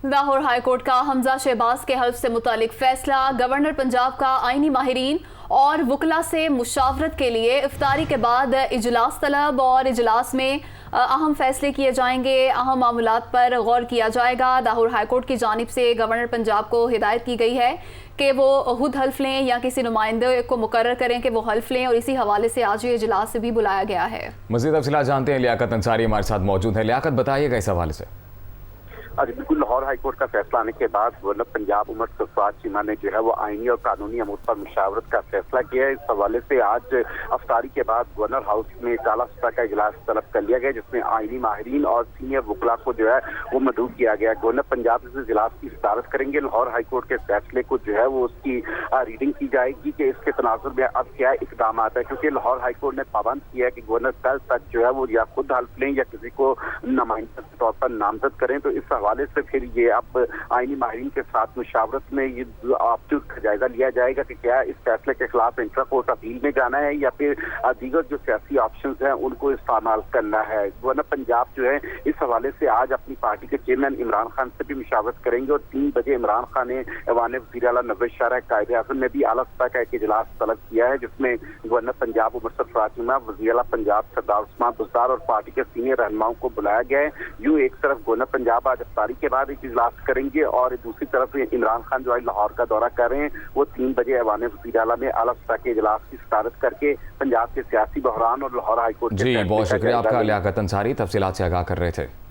Lahore high court का हमजा शहबाज के हल्फ से मुतालिक फैसला। गवर्नर पंजाब का आईनी माहिरीन और वकला से मुशावरत के लिए इफ्तारी के बाद इजलास तलब और इजलास में अहम फैसले किए जाएंगे। अहम मामलात पर गौर किया जाएगा। लाहौर हाई कोर्ट की जानिब से गवर्नर पंजाब को हिदायत की गई है कि वो खुद हल्फ लें या किसी नुमाइंदे को मुकर्रर करें कि वो हल्फ लें, और इसी हवाले से आज ये इजलास भी बुलाया गया है। मज़ीद तफसीलात जानते हैं, लियाकत अंसारी हमारे साथ मौजूद है। लियाकत, बताइएगा इस हवाले से। बिल्कुल, लाहौर हाई कोर्ट का फैसला आने के बाद गवर्नर पंजाब उमर सरफराज चीमा ने जो है वो आईनी और कानूनी अमूर पर मुशावरत का फैसला किया है। इस हवाले से आज अफ्तारी के बाद गवर्नर हाउस में काला सतह का इजलास तलब कर लिया गया, जिसमें आईनी माहिरीन और सीनियर वकला को जो है वो मदऊ किया गया। गवर्नर पंजाब इस इजलास की सदारत करेंगे। लाहौर हाई कोर्ट के फैसले को जो है वो उसकी रीडिंग की जाएगी कि इसके तनाजुर में अब क्या इकदाम आता है, क्योंकि लाहौर हाई कोर्ट ने पाबंद किया है कि गवर्नर कल तक जो है वो या खुद हल्फ लें या किसी को नुमाइंदा के तौर पर नामजद करें। तो इस हवाले से फिर ये अब आईनी माहिरीन के साथ मुशावरत में ये ऑप्शंस का जायजा लिया जाएगा कि क्या इस फैसले के खिलाफ इंट्रा कोर्ट अपील में जाना है या फिर दीगर जो सियासी ऑप्शंस हैं उनको इस्तेमाल करना है। गवर्नर पंजाब जो है इस हवाले से आज अपनी पार्टी के चेयरमैन इमरान खान से भी मुशावरत करेंगे और 3 बजे इमरान खान ने ऐवान वज़ीर आला नवाज शरीफ कायदे आज़म ने भी आला सतह का एक इजलास तलब किया है, जिसमें गवर्नर पंजाब उमर सरफराज चीमा, वज़ीर आला पंजाब सरदार उस्मान बुज़दार और पार्टी के सीनियर रहनुमाओं को बुलाया गया है। यूं एक तरफ गवर्नर पंजाब आज अफ्तारी के बाद एक इजलास करेंगे और दूसरी तरफ इमरान खान जो है लाहौर का दौरा कर रहे हैं, वो 3 बजे ऐवान वज़ीर आला में आला सतह के इजलास की सदारत करके पंजाब के सियासी बहरान और लाहौर हाई कोर्ट जी बहुत शुक्रिया आपका लियाकत अंसारी, तफसीलात से आगाह कर रहे थे।